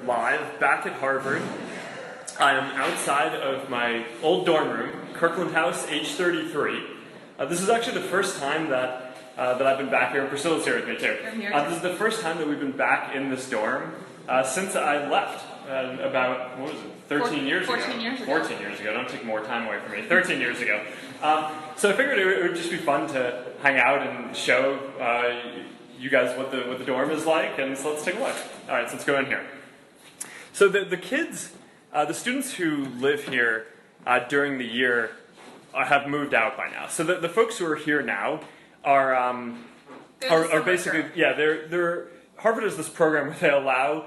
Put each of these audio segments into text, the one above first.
live back at Harvard. I am outside of my old dorm room, Kirkland House, H33. This is actually the first time that I've been back here, and Priscilla's here with me too. I'm here. This is the first time that we've been back in this dorm since I left about, 13 years ago? 14 years ago. 14 years ago, don't take more time away from me, 13 years ago. So I figured it would just be fun to hang out and show you guys what the dorm is like, and so let's take a look. All right, so let's go in here. So the kids, the students who live here during the year have moved out by now. So the folks who are here now are basically, yeah, they're Harvard has this program where they allow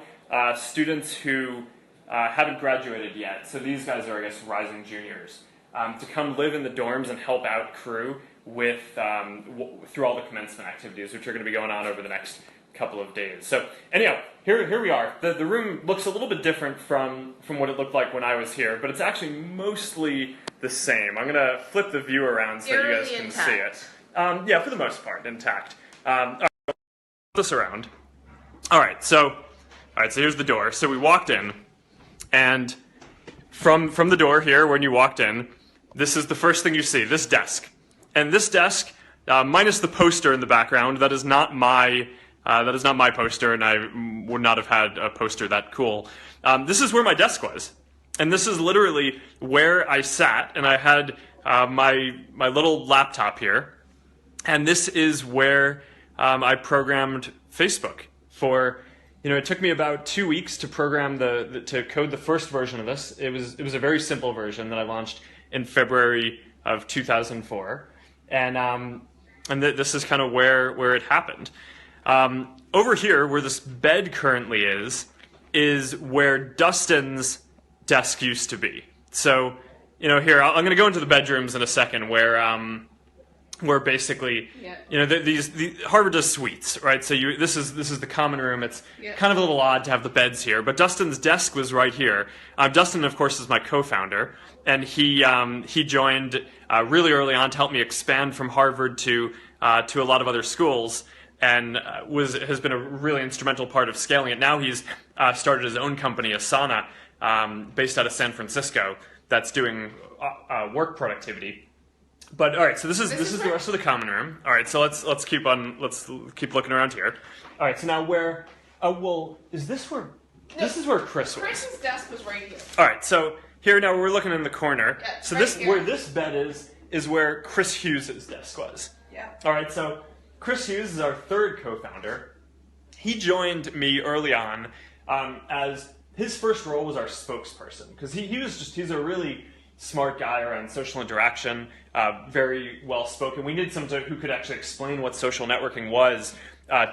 students who haven't graduated yet, so these guys are, I guess, rising juniors, to come live in the dorms and help out crew with through all the commencement activities, which are going to be going on over the next couple of days. So anyhow, here we are. The room looks a little bit different from what it looked like when I was here, but it's actually mostly the same. I'm going to flip the view around so you guys can see it. Yeah, for the most part, intact. All right, flip this around. All right, so here's the door. So we walked in, and from the door here, when you walked in, this is the first thing you see, this desk. And this desk, minus the poster in the background, that is not my poster, and I would not have had a poster that cool. This is where my desk was. And this is literally where I sat, and I had my little laptop here. And this is where I programmed Facebook for, it took me about 2 weeks to program to code the first version of this. It was a very simple version that I launched in February of 2004. And this is kind of where it happened. Over here, where this bed currently is where Dustin's desk used to be. So, here, I'm going to go into the bedrooms in a second where basically, these Harvard does suites, right? So this is the common room. It's kind of a little odd to have the beds here, but Dustin's desk was right here. Dustin, of course, is my co-founder, and he joined really early on to help me expand from Harvard to a lot of other schools, and has been a really instrumental part of scaling it. Now he's started his own company, Asana, based out of San Francisco, that's doing work productivity. But all right, so this is the rest of the common room. All right, so let's keep looking around here. All right, so now where? Is this where? No, this is where Chris was. Chris's desk was right here. All right, so here now we're looking in the corner. Yeah, so right where this bed is where Chris Hughes' desk was. Yeah. All right, so Chris Hughes is our third co-founder. He joined me early on as his first role was our spokesperson, because he's a really smart guy around social interaction, very well spoken. We needed someone who could actually explain what social networking was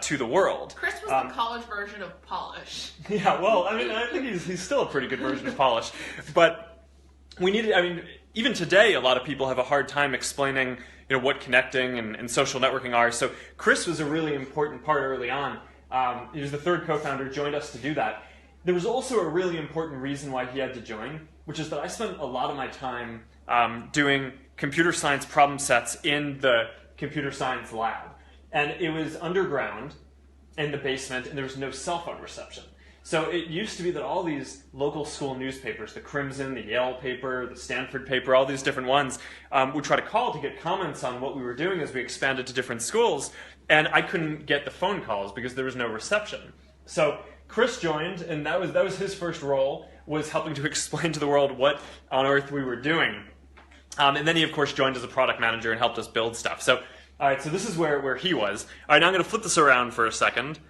to the world. Chris was the college version of Polish. Yeah, well, I think he's still a pretty good version of Polish, but we needed. Even today, a lot of people have a hard time explaining, what connecting and social networking are. So Chris was a really important part early on. He was the third co-founder, joined us to do that. There was also a really important reason why he had to join, which is that I spent a lot of my time doing computer science problem sets in the computer science lab. And it was underground in the basement, and there was no cell phone reception. So it used to be that all these local school newspapers, the Crimson, the Yale paper, the Stanford paper, all these different ones, would try to call to get comments on what we were doing as we expanded to different schools, and I couldn't get the phone calls because there was no reception. So Chris joined, and that was his first role, was helping to explain to the world what on earth we were doing. And then he, of course, joined as a product manager and helped us build stuff. So, all right, so this is where he was. All right, now I'm going to flip this around for a second.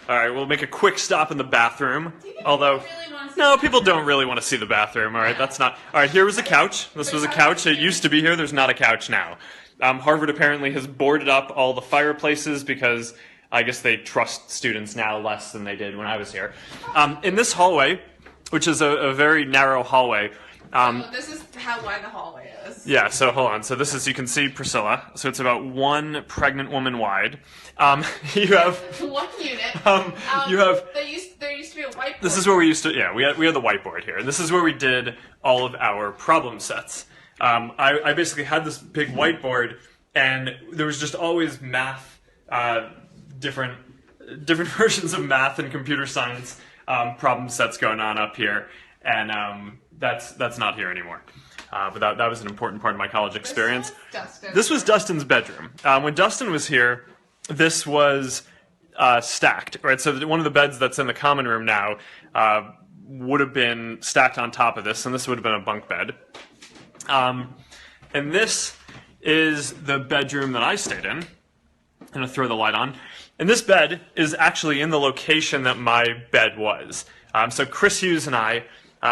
All right, we'll make a quick stop in the bathroom. Although, no, people don't really want to see the bathroom. All right, that's not. All right, here was a couch. This was a couch. It used to be here. There's not a couch now. Harvard apparently has boarded up all the fireplaces because I guess they trust students now less than they did when I was here. In this hallway, which is a very narrow hallway. This is how wide the hallway is. Yeah, so hold on. So this is, you can see Priscilla. So it's about one pregnant woman wide. You have... One unit. You have... There used to be a whiteboard. This is where we used to... Yeah, we had the whiteboard here. And this is where we did all of our problem sets. I basically had this big whiteboard, and there was just always math, different versions of math and computer science problem sets going on up here, and that's not here anymore. But that was an important part of my college experience. This was Dustin's bedroom. When Dustin was here, this was stacked, right? So one of the beds that's in the common room now would have been stacked on top of this, and this would have been a bunk bed. And this is the bedroom that I stayed in. I'm going to throw the light on. And this bed is actually in the location that my bed was. So Chris Hughes and I,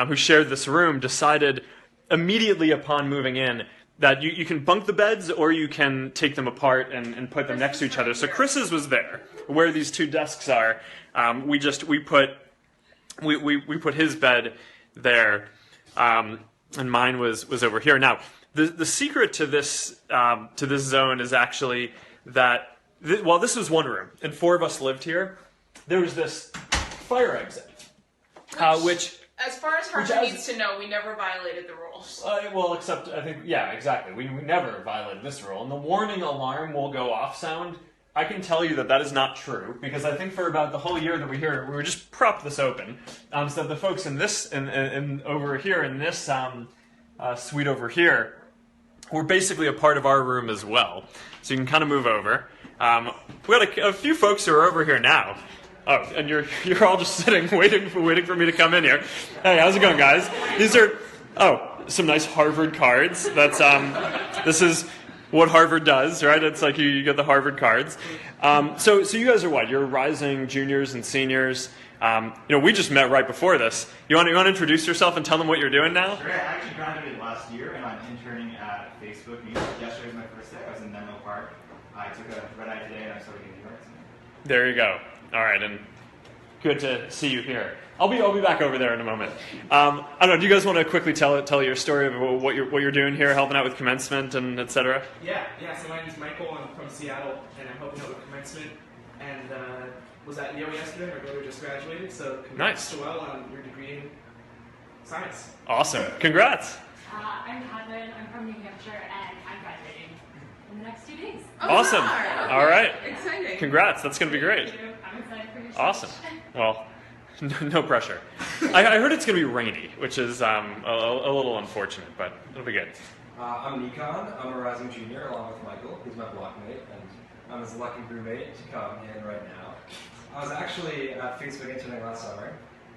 who shared this room, decided immediately upon moving in that you can bunk the beds or you can take them apart and put them next to each other. So Chris's was there, where these two desks are. We put his bed there, and mine was over here. Now, the secret to this zone is actually that while this was one room and 4 of us lived here, there was this fire exit, which as far as Harper needs to know, we never violated the rules. Well, except I think, yeah, exactly. We never violated this rule. And the warning alarm will go off sound. I can tell you that is not true, because I think for about the whole year that we were just propped this open. So the folks in this, in over here, in this suite over here, were basically a part of our room as well. So you can kind of move over. We got a few folks who are over here now. Oh, and you're all just sitting, waiting for me to come in here. Hey, how's it going, guys? These are some nice Harvard cards. That's this is what Harvard does, right? It's like you get the Harvard cards. So you guys are what? You're rising juniors and seniors. We just met right before this. You want to introduce yourself and tell them what you're doing now? Sure. I actually graduated last year, and I'm interning at Facebook News. Yesterday was my first day. I was in Menlo Park. I took a red eye today, and I'm starting in New York. There you go. All right, and good to see you here. I'll be back over there in a moment. I don't know. Do you guys want to quickly tell your story of what you're doing here, helping out with commencement and etc.? Yeah. So my name's Michael. I'm from Seattle, and I'm helping out with commencement. And was at Yale yesterday. My brother just graduated, so congrats nice. Joelle on your degree in science. Awesome. Congrats. I'm Catherine. I'm from New Hampshire, and I'm graduating in the next 2 days. Oh, awesome. Okay. All right. Exciting. Congrats. That's going to be great. Thank you. I'm excited for your Awesome. Well, no pressure. I heard it's going to be rainy, which is a little unfortunate, but it'll be good. I'm Nikon. I'm a rising junior along with Michael, who's my blockmate, and I'm his lucky roommate to come in right now. I was actually at Facebook interning last summer.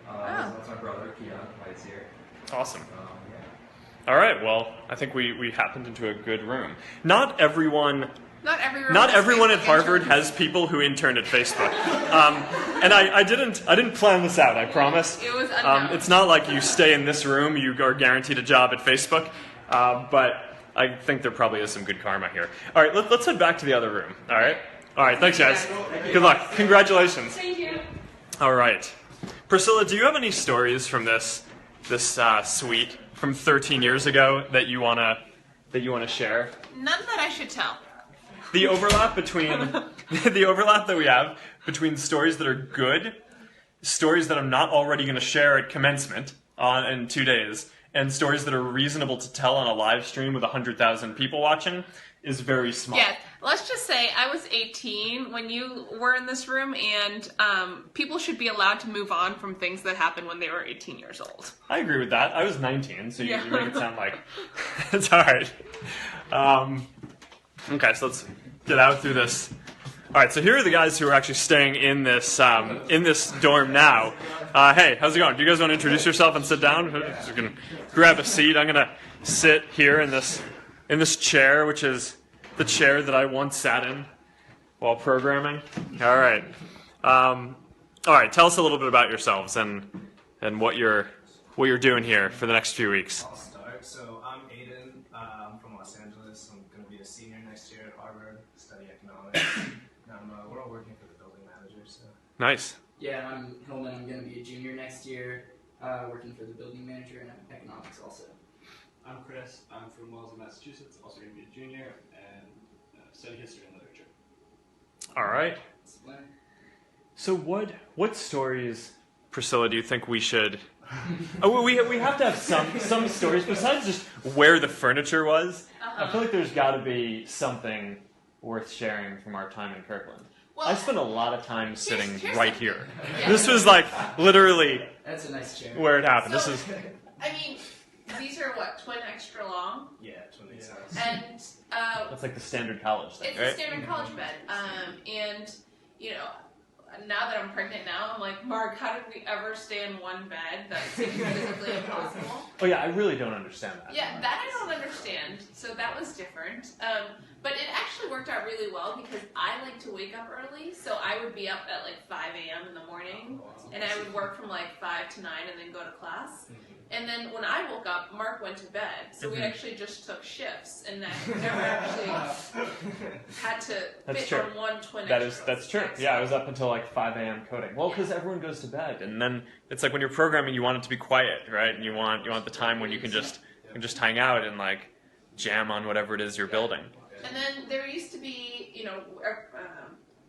That's my brother, Keon, right here. Awesome. Yeah. All right. Well, I think we happened into a good room. Not everyone Not everyone at Harvard has people who intern at Facebook. And I didn't plan this out, I promise. It was unknown. It's not like you stay in this room, you are guaranteed a job at Facebook. But I think there probably is some good karma here. All right, let's head back to the other room. All right? All right, thanks, guys. Good luck. Congratulations. Thank you. All right. Priscilla, do you have any stories from this suite from 13 years ago that you wanna share? None that I should tell. The overlap that we have between stories that are good, stories that I'm not already going to share at commencement in 2 days, and stories that are reasonable to tell on a live stream with 100,000 people watching is very small. Yeah, let's just say I was 18 when you were in this room, and people should be allowed to move on from things that happened when they were 18 years old. I agree with that. I was 19, so you Yeah. make it sound like it's all right. Okay, so let's get out through this. All right, so here are the guys who are actually staying in this dorm now. Hey, how's it going? Do you guys want to introduce yourself and sit down? You can grab a seat. I'm gonna sit here in this chair, which is the chair that I once sat in while programming. All right. All right. Tell us a little bit about yourselves and what you're doing here for the next few weeks. I'll start. So I'm Aiden. I'm from Los Angeles. I'm going to be a senior next year at Harvard, study economics. And we're all working for the building manager. So. Nice. Yeah, I'm Hillman. I'm going to be a junior next year, working for the building manager and economics also. I'm Chris. I'm from Wellesley, Massachusetts. Also going to be a junior and study history and literature. All right. So what stories, Priscilla, do you think we should? We have to have some stories besides just where the furniture was. I feel like there's got to be something worth sharing from our time in Kirkland. Well, I spent a lot of time sitting here's right the- here. Yeah. This was like literally That's a nice chair. where it happened. So- This is I mean, these are what, twin extra long? Yeah, 20 size. And that's like the standard college thing, it's a right? standard college bed. And, you know, now that I'm pregnant now, I'm like, Mark, how did we ever stay in one bed? That seems physically impossible. Oh yeah, I really don't understand that. Yeah, that I don't understand. So that was different. But it actually worked out really well because I like to wake up early. So I would be up at like 5 a.m. in the morning. And I would work from like 5 to 9 and then go to class. And then when I woke up, Mark went to bed. So we actually just took shifts and I never actually had to That's fit true. on one twin That's true. Yeah, I was up until like 5 a.m. coding. Well, because everyone goes to bed, and then it's like when you're programming, you want it to be quiet, right? And you want the time when you can just hang out and like jam on whatever it is you're building. And then there used to be, you know,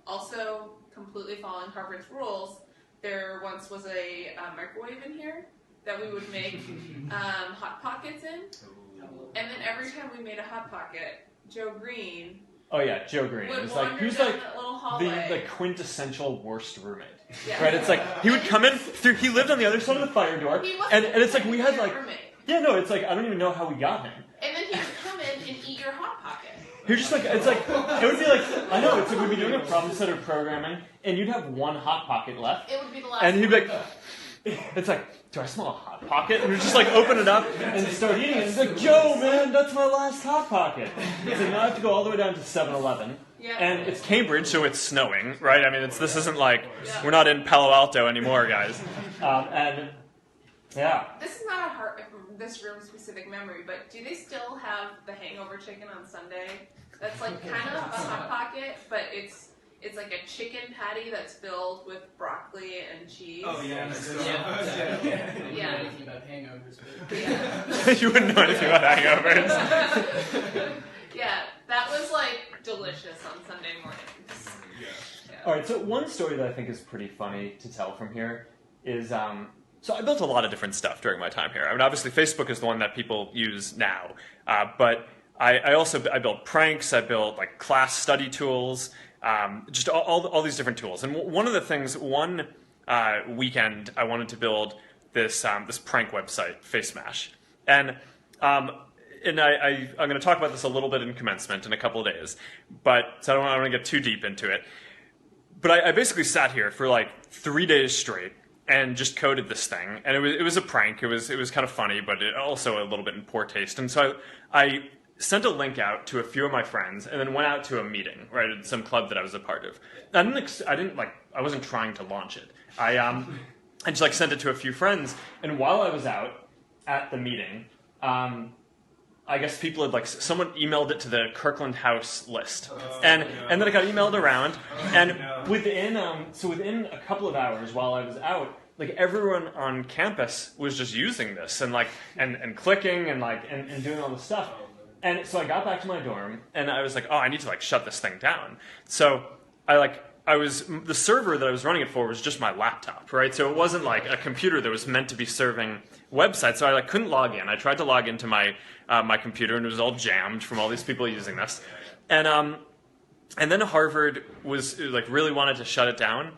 also completely following Harvard's rules, there once was a microwave in here that we would make Hot Pockets in. And then every time we made a Hot Pocket, Joe Green Oh yeah, Joe Green. would It's like wander who's down like that little the hallway. quintessential worst roommate. Yeah. Right? It's like he would come in through. He lived on the other side of the fire door, He wasn't and it's like we had your like roommate. yeah no, it's like I don't even know how we got him. And then he would come in and eat your Hot Pocket. He was just like it's like it would be like I know it's like we'd be doing a problem set of programming, and you'd have one Hot Pocket left, It would be the last and he'd be like, it's like. Do I smell a Hot Pocket? And we just like open it up and start eating it. It's like, Joe, man, that's my last Hot Pocket. It's like, now I have to go all the way down to 7-Eleven. Yeah. And it's Cambridge, so it's snowing, right? I mean, this isn't like, we're not in Palo Alto anymore, guys. And, yeah. This is not this room specific memory, but do they still have the hangover chicken on Sunday? That's like kind of a Hot Pocket, but it's like a chicken patty that's filled with broccoli and cheese. Oh yeah, Yeah. Anything about hangovers, but Yeah. You wouldn't know anything about hangovers. Yeah, that was like delicious on Sunday mornings. Yeah. All right, so one story that I think is pretty funny to tell from here is, so I built a lot of different stuff during my time here. I mean, obviously Facebook is the one that people use now, but I built pranks, I built like class study tools, just all these different tools. And one of the things, one weekend, I wanted to build this prank website, Face Smash, and I'm going to talk about this a little bit in commencement in a couple of days, but so I don't want to get too deep into it. But I basically sat here for like 3 days straight and just coded this thing, and it was a prank. It was kind of funny, but also a little bit in poor taste. And so I sent a link out to a few of my friends, and then went out to a meeting, right, at some club that I was a part of. I wasn't trying to launch it. I just like sent it to a few friends, and while I was out at the meeting, I guess people had like someone emailed it to the Kirkland House list, and then it got emailed around, and within a couple of hours while I was out, like everyone on campus was just using this and like and clicking and like and doing all this stuff. And so I got back to my dorm, and I was like, oh, I need to like shut this thing down. So the server that I was running it for was just my laptop, right? So it wasn't like a computer that was meant to be serving websites. So I like couldn't log in. I tried to log into my computer, and it was all jammed from all these people using this. And then Harvard was like really wanted to shut it down,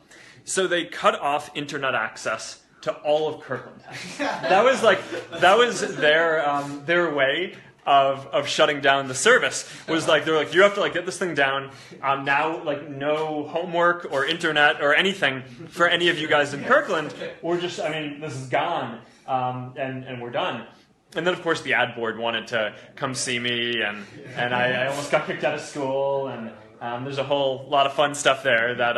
so they cut off internet access to all of Kirkland House. That was their way of shutting down the service. Was like they're like, you have to like get this thing down now, like no homework or internet or anything for any of you guys in Kirkland. This is gone, and we're done. And then of course the ad board wanted to come see me, and I almost got kicked out of school, and there's a whole lot of fun stuff there that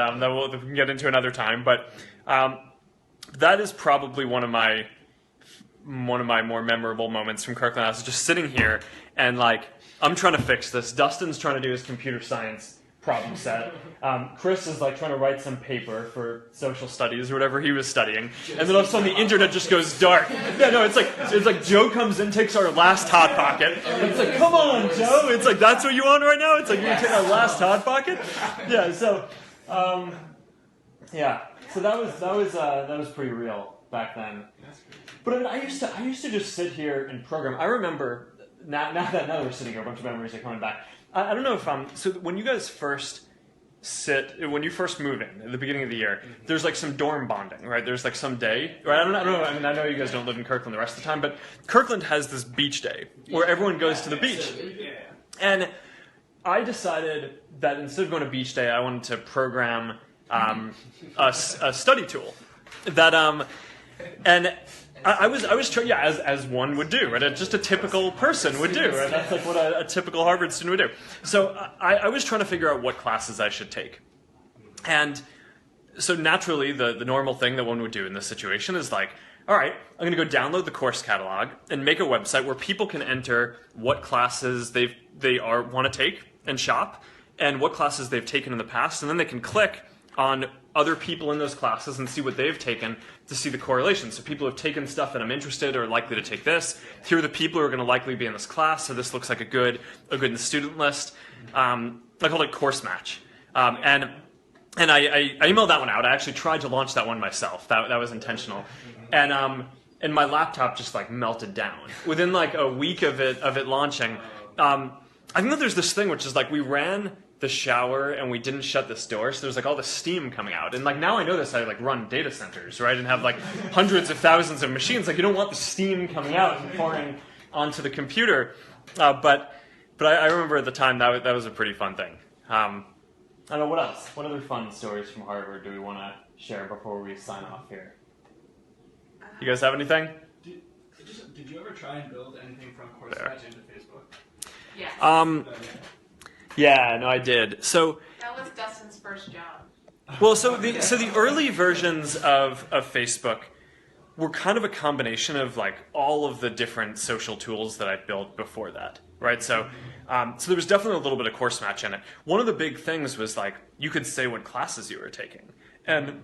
we can get into another time. But that is probably one of my more memorable moments from Kirkland House, is just sitting here and like I'm trying to fix this. Dustin's trying to do his computer science problem set. Chris is like trying to write some paper for social studies or whatever he was studying, and then all of a sudden the internet just goes dark. Yeah, no, it's like Joe comes in, takes our last Hot Pocket, and it's like, come on, Joe. It's like, that's what you want right now. It's like, you're gonna take our last Hot Pocket. Yeah. So, yeah. So that was pretty real back then. But I mean, I used to just sit here and program. I remember now that we're sitting here, a bunch of memories are coming back. I don't know if so when you guys first when you first move in at the beginning of the year, there's like some dorm bonding, right? There's like some day, right? I don't know. I mean, I know you guys don't live in Kirkland the rest of the time, but Kirkland has this beach day where everyone goes to the beach. And I decided that instead of going to beach day, I wanted to program a study tool that and I was trying, as one would do, right? Just a typical person would do, right? That's like what a typical Harvard student would do. So I was trying to figure out what classes I should take. And so naturally, the normal thing that one would do in this situation is like, all right, I'm going to go download the course catalog and make a website where people can enter what classes they want to take and shop, and what classes they've taken in the past, and then they can click on other people in those classes and see what they've taken to see the correlation. So people who have taken stuff that I'm interested or are likely to take this. Here are the people who are going to likely be in this class, so this looks like a good in the student list. I called it Course Match. And I emailed that one out. I actually tried to launch that one myself. That was intentional. And my laptop just like melted down. Within like a week of it launching, I think that there's this thing which is like we ran the shower and we didn't shut this door, so there's like all this steam coming out. And like now I know this, I like run data centers, right, and have like hundreds of thousands of machines. Like you don't want the steam coming out and pouring onto the computer. But I remember at the time that was a pretty fun thing. I don't know, what else? What other fun stories from Harvard do we want to share before we sign off here? You guys have anything? Did you ever try and build anything from Course Match into Facebook? Yes. Yeah, no, I did. So That was Dustin's first job. well, so the early versions of Facebook were kind of a combination of like all of the different social tools that I built before that, right? So there was definitely a little bit of Course Match in it. One of the big things was like you could say what classes you were taking, and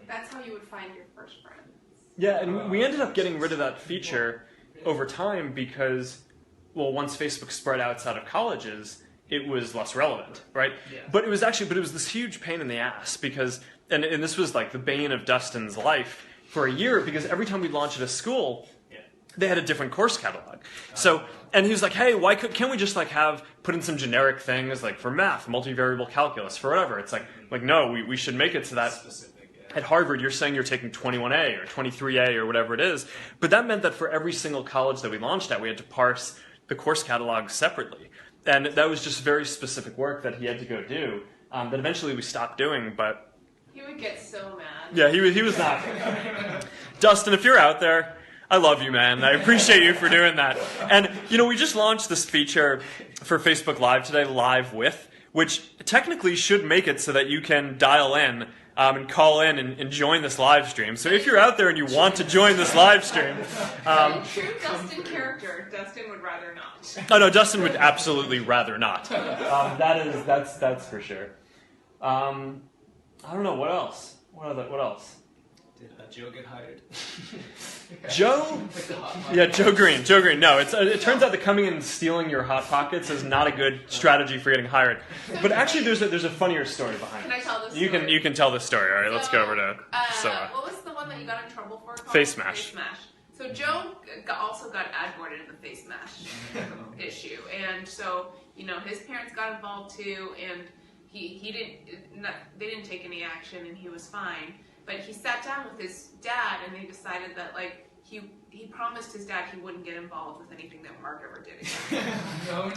That's how you would find your first friends. yeah, and we ended up getting rid of that feature over time because, well, once Facebook spread outside of colleges, it was less relevant, right? Yeah. But it was this huge pain in the ass because, and this was like the bane of Dustin's life for a year, because every time we launched at a school, they had a different course catalog. So, and he was like, hey, can't we just like put in some generic things like for math, multivariable calculus, for whatever? It's like no, we should make it so that at Harvard, you're saying you're taking 21A or 23A or whatever it is. But that meant that for every single college that we launched at, we had to parse the course catalog separately. And that was just very specific work that he had to go do that eventually we stopped doing. But He would get so mad. yeah, he was not. Dustin, if you're out there, I love you, man. I appreciate you for doing that. And, we just launched this feature for Facebook Live today, Live With, which technically should make it so that you can dial in and call in and join this live stream. So if you're out there and you want to join this live stream... True Dustin character, Dustin would rather not. Oh, no, Dustin would absolutely rather not. That's for sure. I don't know, what else? What else? Did Joe get hired? Joe? Yeah, Joe Green. No, it turns out that coming in and stealing your Hot Pockets is not a good strategy for getting hired. But actually, there's a funnier story behind it. Can I tell this You story? can tell this story. All right, let's go over to Soa. What was the one that you got in trouble for? called? Face Smash. Face Smash. So Joe also got ad-boarded in the Face Smash issue, and so his parents got involved too, and they didn't take any action, and he was fine. But he sat down with his dad, and they decided that he promised his dad he wouldn't get involved with anything that Mark ever did again.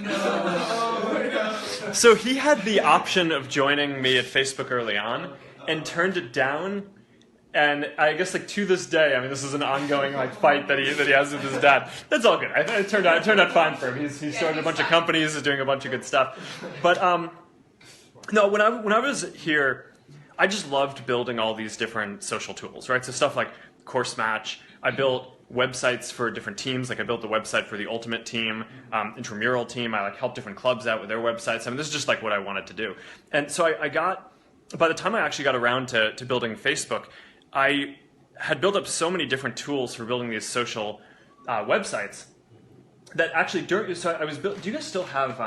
No. So he had the option of joining me at Facebook early on, and turned it down. And I guess to this day, I mean, this is an ongoing fight that he has with his dad. That's all good. It turned out fine for him. He started a bunch of companies, is doing a bunch of good stuff. But no, when I was here, I just loved building all these different social tools, right? So stuff like Course Match. I built websites for different teams. Like I built the website for the Ultimate team, intramural team. I helped different clubs out with their websites. I mean, this is just what I wanted to do. And so by the time I actually got around to building Facebook, I had built up so many different tools for building these social websites that actually do you guys still have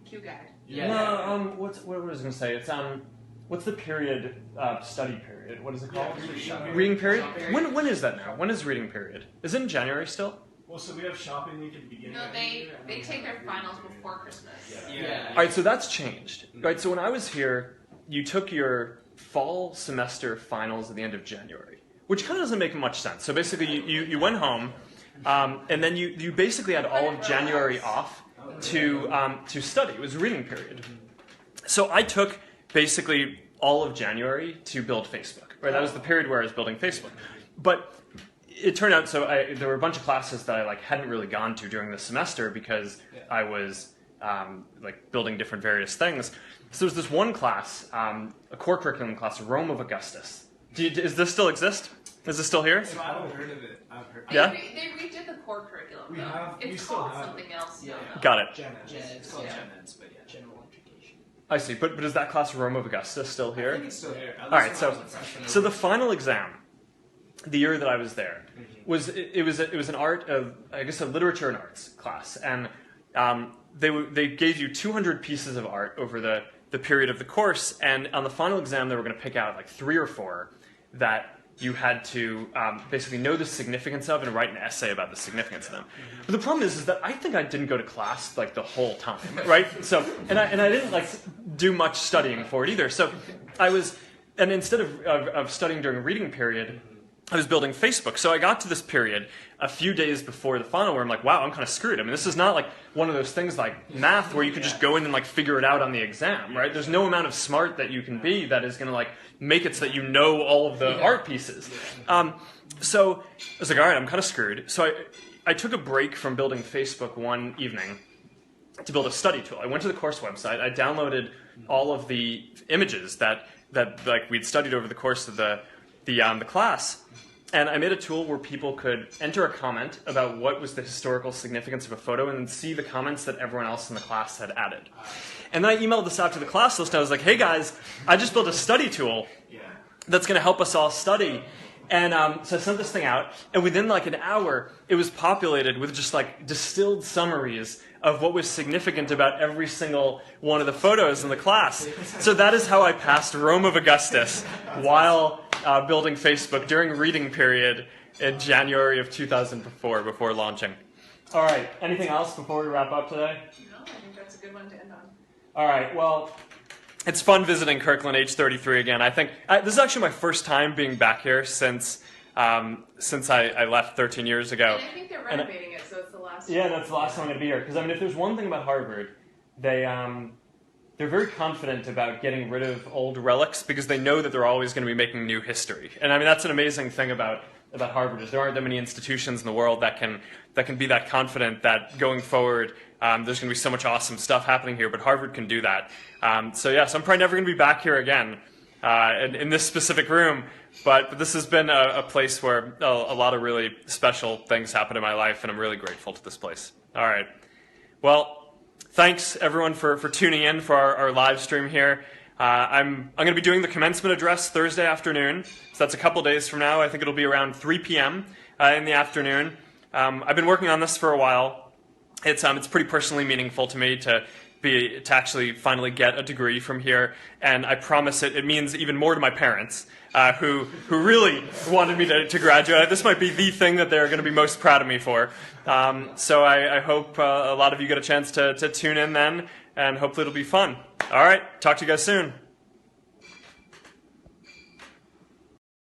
Q guide. Yeah. No, what was I going to say? It's what's the period? Study period. What is it called? Yeah, Reading period. Shop period. When is that now? When is reading period? Is it in January still? Well, so we have shopping week at the beginning No, of the year. and they then take we their have finals every year. before Christmas. Yeah. All right, so that's changed. Right, so when I was here, you took your fall semester finals at the end of January, which kind of doesn't make much sense. So basically, you went home, and then you basically had all of January off to study. It was a reading period. So I took basically all of January to build Facebook. Right, that was the period where I was building Facebook. But it turned out, so there were a bunch of classes that I hadn't really gone to during the semester because I was building different various things. So there's this one class, a core curriculum class, Rome of Augustus. Does this still exist? Is this still here? So I haven't heard of it. I've heard. Yeah? They redid the core curriculum. We though. have- we It's still called have it. something else. Yeah. now, though. Got it. Gen Ed. It's called Yeah. Gen Eds, but yeah. General education. I see. But is that class Rome of Augustus still I here? think it's still here. At All least right, when so I was a freshman. so the final exam, the year that I was there, was an art of, I guess, a literature and arts class, and they gave you 200 pieces of art over the period of the course, and on the final exam they were going to pick out 3 or 4 that you had to basically know the significance of and write an essay about the significance of them. But the problem is that I think I didn't go to class the whole time, right? So and I didn't do much studying for it either. So and instead of studying during a reading period, I was building Facebook. So I got to this period a few days before the final where I'm like, wow, I'm kind of screwed. I mean, this is not one of those things like math where you can just go in and figure it out on the exam, right? There's no amount of smart that you can be that is going to make it so that you know all of the art pieces. So I was like, all right, I'm kind of screwed. So I took a break from building Facebook one evening to build a study tool. I went to the course website. I downloaded all of the images that we'd studied over the course of the class. And I made a tool where people could enter a comment about what was the historical significance of a photo and then see the comments that everyone else in the class had added. And then I emailed this out to the class list. And I was like, hey guys, I just built a study tool that's going to help us all study. And so I sent this thing out, and within an hour, it was populated with just distilled summaries of what was significant about every single one of the photos in the class. So that is how I passed Rome of Augustus while building Facebook during reading period in January of 2004 before launching. All right, anything else before we wrap up today? No, I think that's a good one to end on. All right, well, it's fun visiting Kirkland age 33 again. I think this is actually my first time being back here since I left 13 years ago. And I think they're renovating it, so it's the last. Yeah, that's the last time I'm going to be here. Because if there's one thing about Harvard, they're very confident about getting rid of old relics because they know that they're always going to be making new history. And that's an amazing thing about Harvard is there aren't that many institutions in the world that can be that confident that going forward there's going to be so much awesome stuff happening here. But Harvard can do that. So I'm probably never going to be back here again in this specific room. But this has been a place where a lot of really special things happen in my life, and I'm really grateful to this place. All right. Well, thanks everyone for tuning in for our live stream here. I'm going to be doing the commencement address Thursday afternoon, so that's a couple days from now. I think it'll be around 3 p.m. In the afternoon. I've been working on this for a while. It's pretty personally meaningful to me to actually finally get a degree from here, and I promise it means even more to my parents, who really wanted me to graduate. This might be the thing that they're going to be most proud of me for. So I hope a lot of you get a chance to tune in then, and hopefully it'll be fun. All right, talk to you guys soon.